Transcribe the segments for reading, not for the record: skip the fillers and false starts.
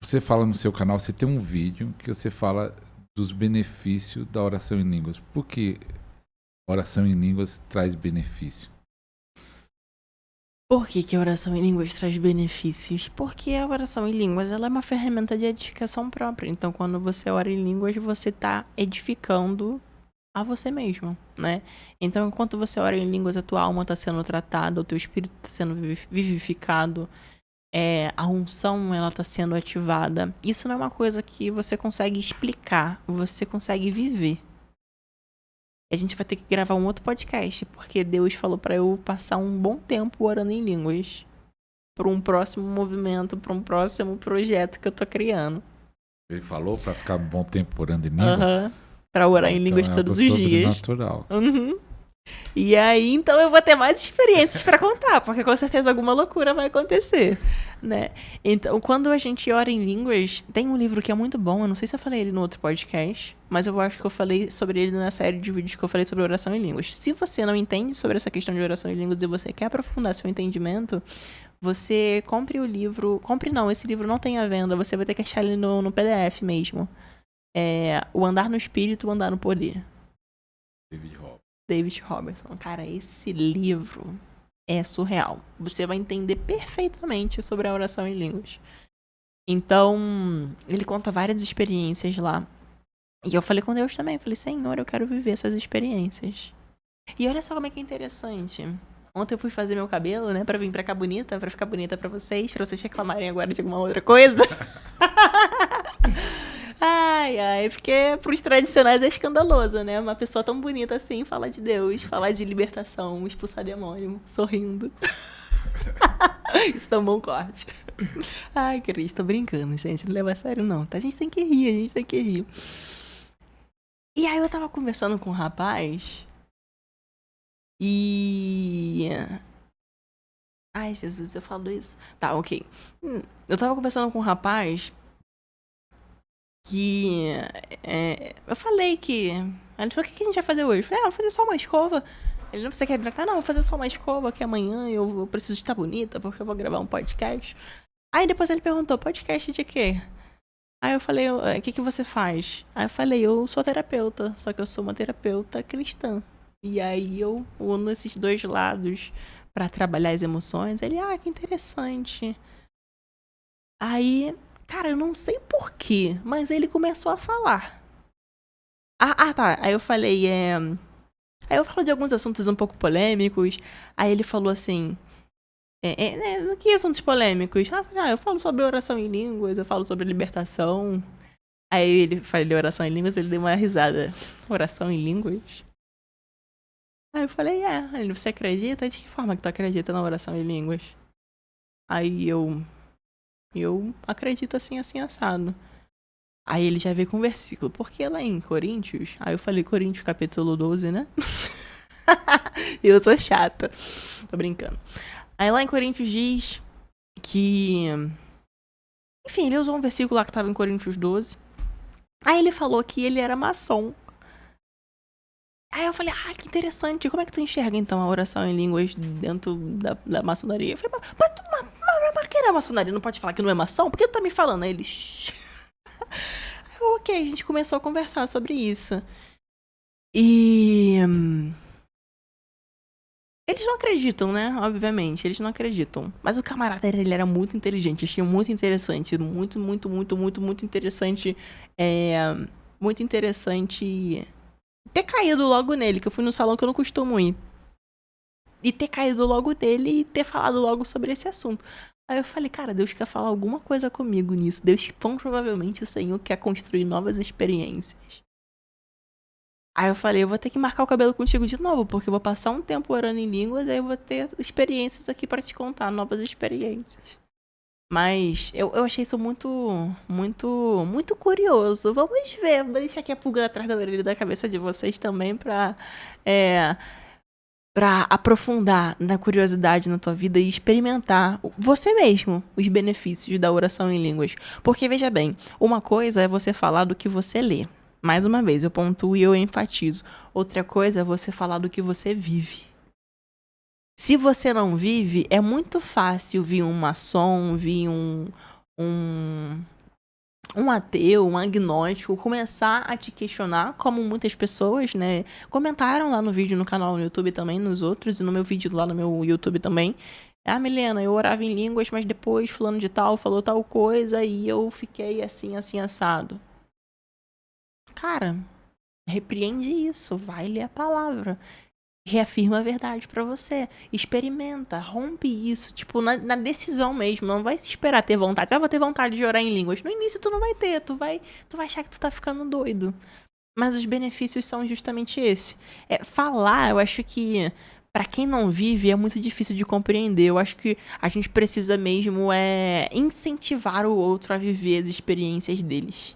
você fala no seu canal, você tem um vídeo que você fala dos benefícios da oração em línguas. Por que oração em línguas traz benefício? Por que a oração em línguas traz benefícios? Porque a oração em línguas ela é uma ferramenta de edificação própria. Então, quando você ora em línguas, você está edificando a você mesmo, né? Então, enquanto você ora em línguas, a tua alma está sendo tratada, o teu espírito está sendo vivificado, a unção ela está sendo ativada. Isso não é uma coisa que você consegue explicar, você consegue viver. A gente vai ter que gravar um outro podcast, porque Deus falou pra eu passar um bom tempo orando em línguas. Pra um próximo movimento, pra um próximo projeto que eu tô criando. Ele falou pra ficar um bom tempo orando em língua? Aham. Pra orar em Então línguas é algo todos os dias. sobrenatural. Uhum. E aí, então eu vou ter mais experiências pra contar, porque com certeza alguma loucura vai acontecer, né? Então, quando a gente ora em línguas, tem um livro que é muito bom, eu não sei se eu falei ele no outro podcast, mas eu acho que eu falei sobre ele na série de vídeos que eu falei sobre oração em línguas. Se você não entende sobre essa questão de oração em línguas e você quer aprofundar seu entendimento, você compre o livro... Compre não, esse livro não tem à venda, você vai ter que achar ele no PDF mesmo. O Andar no Espírito, o Andar no Poder. David Robertson. Cara, esse livro é surreal. Você vai entender perfeitamente sobre a oração em línguas. Então, ele conta várias experiências lá. E eu falei com Deus também. Falei, Senhor, eu quero viver essas experiências. E olha só como é que é interessante. Ontem eu fui fazer meu cabelo, né? Pra vir pra cá bonita, pra ficar bonita pra vocês reclamarem agora de alguma outra coisa. Ai, porque pros tradicionais é escandaloso, né? Uma pessoa tão bonita assim falar de Deus, falar de libertação, expulsar demônio, sorrindo. Isso dá um bom corte. Ai, Cris, tô brincando, gente. Não leva a sério, não. Tá? A gente tem que rir. E aí eu tava conversando com um rapaz e... Ai, Jesus, eu falo isso. Tá, ok. Eu tava conversando com um rapaz que eu falei que... Aí ele falou, o que a gente vai fazer hoje? Eu falei, vou fazer só uma escova. Ele, não, você quer hidratar? Não, vou fazer só uma escova, que amanhã eu preciso estar bonita, porque eu vou gravar um podcast. Aí depois ele perguntou, podcast de quê? Aí eu falei, o que você faz? Aí eu falei, eu sou terapeuta, só que eu sou uma terapeuta cristã. E aí eu uno esses dois lados pra trabalhar as emoções. Ele, que interessante. Aí... Cara, eu não sei porquê, mas ele começou a falar. Tá. Aí eu falei, Aí eu falo de alguns assuntos um pouco polêmicos. Aí ele falou assim... que assuntos polêmicos? Eu falo sobre oração em línguas, eu falo sobre libertação. Aí ele falou oração em línguas, ele deu uma risada. Oração em línguas? Aí eu falei, Aí você acredita? De que forma que tu acredita na oração em línguas? Aí eu acredito assim, assado. Aí ele já veio com um versículo. Porque lá em Coríntios... Aí eu falei Coríntios capítulo 12, né? Eu sou chata. Tô brincando. Aí lá em Coríntios diz que... Enfim, ele usou um versículo lá que tava em Coríntios 12. Aí ele falou que ele era maçom. Aí eu falei, que interessante. Como é que tu enxerga, então, a oração em línguas dentro da maçonaria? Eu falei, mas que é a maçonaria? Não pode falar que não é maçom? Por que tu tá me falando? Aí ele... Ok, a gente começou a conversar sobre isso. E... Eles não acreditam, né? Obviamente, eles não acreditam. Mas o camarada, ele era muito inteligente. Achei muito interessante. Muito interessante. Muito interessante ter caído logo nele, que eu fui no salão que eu não costumo ir. E ter caído logo nele e ter falado logo sobre esse assunto. Aí eu falei, cara, Deus quer falar alguma coisa comigo nisso. Deus, provavelmente, o Senhor quer construir novas experiências. Aí eu falei, eu vou ter que marcar o cabelo contigo de novo, porque eu vou passar um tempo orando em línguas, aí eu vou ter experiências aqui pra te contar, novas experiências. Mas eu achei isso muito curioso. Vamos ver, vou deixar aqui a pulga atrás da orelha da cabeça de vocês também pra aprofundar na curiosidade na tua vida e experimentar você mesmo os benefícios da oração em línguas. Porque, veja bem, uma coisa é você falar do que você lê. Mais uma vez, eu pontuo e eu enfatizo. Outra coisa é você falar do que você vive. Se você não vive, é muito fácil vir um maçom, vir um um ateu, um agnóstico, começar a te questionar, como muitas pessoas, né, comentaram lá no vídeo, no canal no YouTube também, nos outros, e no meu vídeo lá no meu YouTube também. Ah, Milena, eu orava em línguas, mas depois fulano de tal falou tal coisa e eu fiquei assim, assim, assado. Cara, repreende isso, vai ler a palavra. Reafirma a verdade pra você. Experimenta, rompe isso. Tipo, na decisão mesmo. Não vai esperar ter vontade. Ah, vou ter vontade de orar em línguas. No início tu não vai ter. Tu vai achar que tu tá ficando doido. Mas os benefícios são justamente esse. Falar, eu acho que pra quem não vive é muito difícil de compreender. Eu acho que a gente precisa mesmo incentivar o outro a viver as experiências deles.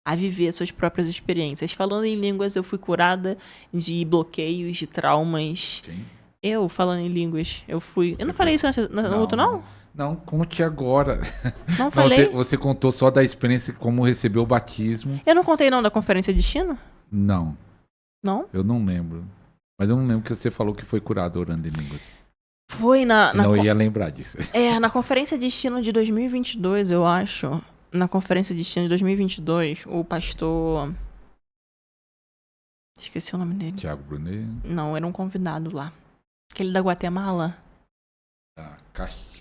A viver suas próprias experiências. Falando em línguas, eu fui curada de bloqueios, de traumas. Quem? Eu, falando em línguas, eu fui... Você eu não falei foi... isso no outro, não? Não, conte agora. Não falei? Você contou só da experiência como recebeu o batismo. Eu não contei não da conferência de destino? Não, Não? eu não lembro. Mas eu não lembro que você falou que foi curado orando em línguas. Foi Senão eu ia lembrar disso. na conferência de destino de 2022, eu acho. Na conferência de destino de 2022, o pastor... Esqueci o nome dele. Tiago Brunet. Não, era um convidado lá. Aquele da Guatemala.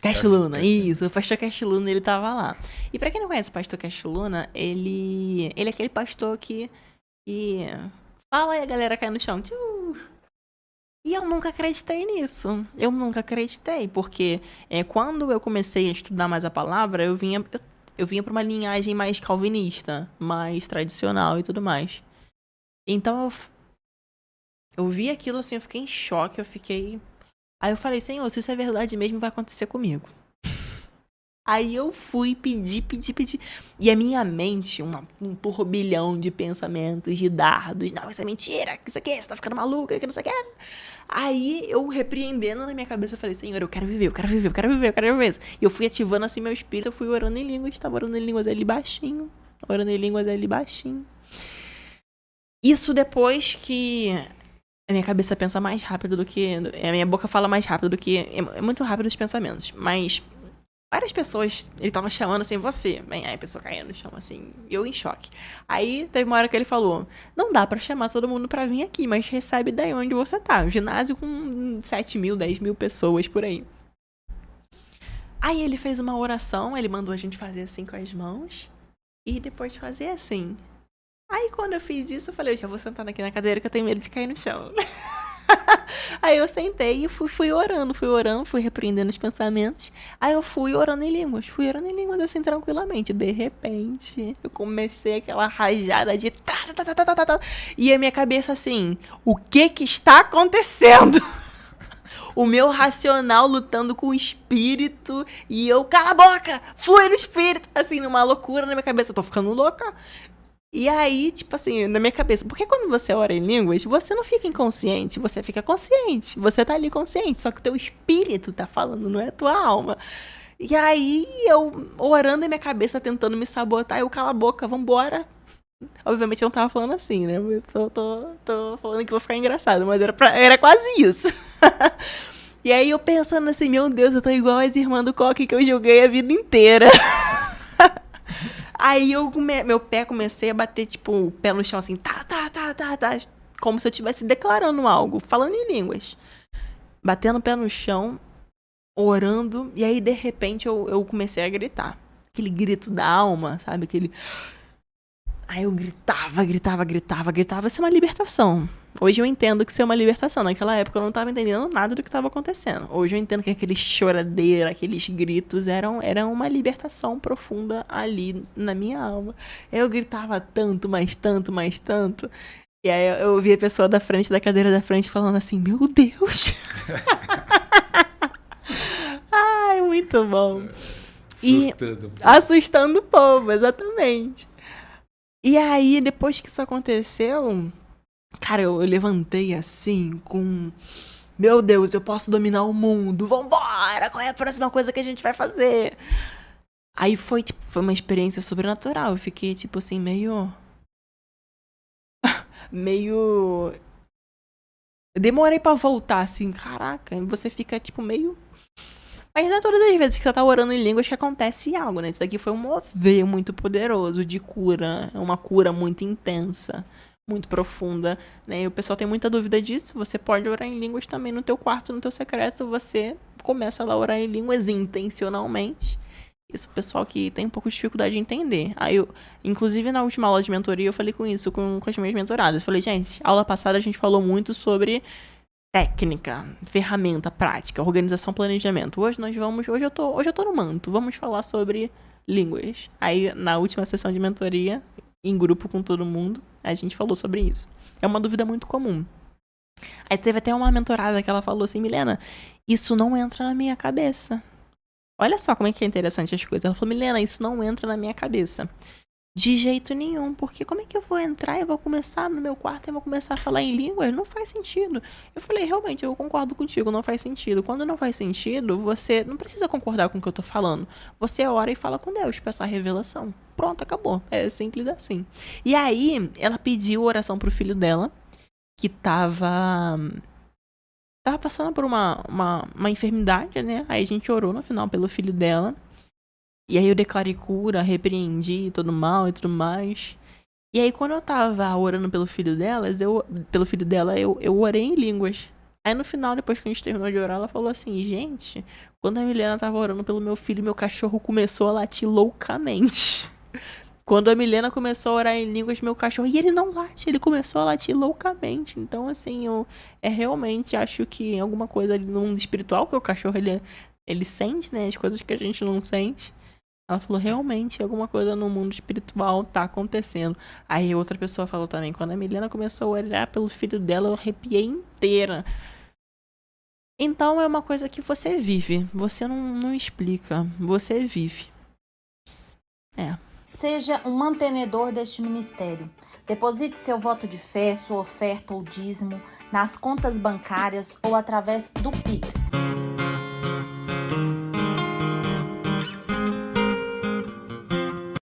Castiluna. Isso, o pastor Castiluna, ele tava lá. E pra quem não conhece o pastor Castiluna, ele é aquele pastor que fala e a galera cai no chão. Tchiu. E eu nunca acreditei nisso. Eu nunca acreditei, porque quando eu comecei a estudar mais a palavra, eu vinha pra uma linhagem mais calvinista, mais tradicional e tudo mais. Então eu vi aquilo assim, eu fiquei em choque, Aí eu falei, Senhor, se isso é verdade mesmo, vai acontecer comigo. Aí eu fui pedir. E a minha mente, um turbilhão de pensamentos, de dardos. Não, isso é mentira, isso aqui, você tá ficando maluca, que não sei o que. Aí eu repreendendo na minha cabeça, eu falei, Senhor, eu quero viver isso. E eu fui ativando assim meu espírito, eu fui orando em línguas, tava orando em línguas ali baixinho. Isso depois que a minha cabeça pensa mais rápido do que... A minha boca fala mais rápido do que... É muito rápido os pensamentos. Mas várias pessoas... Ele tava chamando assim, você. Aí a pessoa caindo no chão assim. E eu em choque. Aí teve uma hora que ele falou... Não dá pra chamar todo mundo pra vir aqui, mas recebe daí onde você tá. Um ginásio com 7 mil, 10 mil pessoas por aí. Aí ele fez uma oração. Ele mandou a gente fazer assim com as mãos. E depois fazer assim... Aí quando eu fiz isso, eu falei, eu já vou sentar aqui na cadeira que eu tenho medo de cair no chão. Aí eu sentei e fui orando, fui repreendendo os pensamentos. Aí eu fui orando em línguas assim tranquilamente. De repente, eu comecei aquela rajada de... E a minha cabeça assim, o que está acontecendo? O meu racional lutando com o espírito e eu, cala a boca, flui no espírito. Assim, numa loucura na minha cabeça, eu tô ficando louca. E aí, tipo assim, na minha cabeça, porque quando você ora em línguas, você não fica inconsciente, você fica consciente. Você tá ali consciente, só que o teu espírito tá falando, não é a tua alma. E aí, eu orando em minha cabeça, tentando me sabotar, eu, cala a boca, vambora. Obviamente eu não tava falando assim, né? Eu tô falando que vou ficar engraçado, mas era quase isso. E aí eu pensando assim, meu Deus, eu tô igual as irmãs do coque que eu julguei a vida inteira. Aí meu pé comecei a bater, tipo, o pé no chão, assim, tá. Como se eu estivesse declarando algo, falando em línguas. Batendo o pé no chão, orando, e aí, de repente, eu comecei a gritar. Aquele grito da alma, sabe? Aquele... Aí eu gritava. Isso é uma libertação. Hoje eu entendo que isso é uma libertação. Naquela época eu não estava entendendo nada do que estava acontecendo. Hoje eu entendo que aqueles choradeiras, aqueles gritos eram uma libertação profunda ali na minha alma. Eu gritava tanto, mais tanto. E aí eu vi a pessoa da cadeira da frente, falando assim, meu Deus! Ai, muito bom. Assustando o povo, exatamente. E aí, depois que isso aconteceu, cara, eu levantei assim, com... Meu Deus, eu posso dominar o mundo, vambora! Qual é a próxima coisa que a gente vai fazer? Aí foi uma experiência sobrenatural. Eu fiquei, tipo assim, meio... Eu demorei pra voltar, assim, caraca. E você fica, tipo, meio... Mas não é todas as vezes que você tá orando em línguas que acontece algo, né? Isso daqui foi um mover muito poderoso de cura. É uma cura muito intensa, muito profunda, né? E o pessoal tem muita dúvida disso. Você pode orar em línguas também no teu quarto, no teu secreto. Você começa lá a orar em línguas intencionalmente. Isso o pessoal que tem um pouco de dificuldade de entender. Aí inclusive na última aula de mentoria, eu falei com isso com as minhas mentoradas. Eu falei, gente, aula passada a gente falou muito sobre técnica, ferramenta, prática, organização, planejamento. Hoje eu tô no manto. Vamos falar sobre línguas. Aí na última sessão de mentoria, em grupo com todo mundo, a gente falou sobre isso. É uma dúvida muito comum. Aí teve até uma mentorada que ela falou assim, Milena, isso não entra na minha cabeça. Olha só como é que é interessante as coisas. Ela falou, Milena, isso não entra na minha cabeça. De jeito nenhum, porque como é que eu vou entrar e vou começar no meu quarto e vou começar a falar em línguas? Não faz sentido. Eu falei, realmente, eu concordo contigo, não faz sentido. Quando não faz sentido, você não precisa concordar com o que eu tô falando. Você ora e fala com Deus, peça a revelação. Pronto, acabou. É simples assim. E aí, ela pediu oração pro filho dela, que tava passando por uma enfermidade, né? Aí a gente orou no final pelo filho dela. E aí eu declarei cura, repreendi todo mal e tudo mais. E aí quando eu tava orando pelo filho dela, eu orei em línguas. Aí no final, depois que a gente terminou de orar, ela falou assim, gente, quando a Milena tava orando pelo meu filho, meu cachorro começou a latir loucamente. Quando a Milena começou a orar em línguas, meu cachorro... E ele não late, ele começou a latir loucamente. Então, assim, eu realmente acho que alguma coisa ali no mundo espiritual, que o cachorro, ele sente, né? As coisas que a gente não sente. Ela falou, realmente, alguma coisa no mundo espiritual tá acontecendo. Aí outra pessoa falou também, quando a Milena começou a orar pelo filho dela, eu arrepiei inteira. Então, é uma coisa que você vive. Você não explica. Você vive. Seja um mantenedor deste ministério. Deposite seu voto de fé, sua oferta ou dízimo nas contas bancárias ou através do Pix.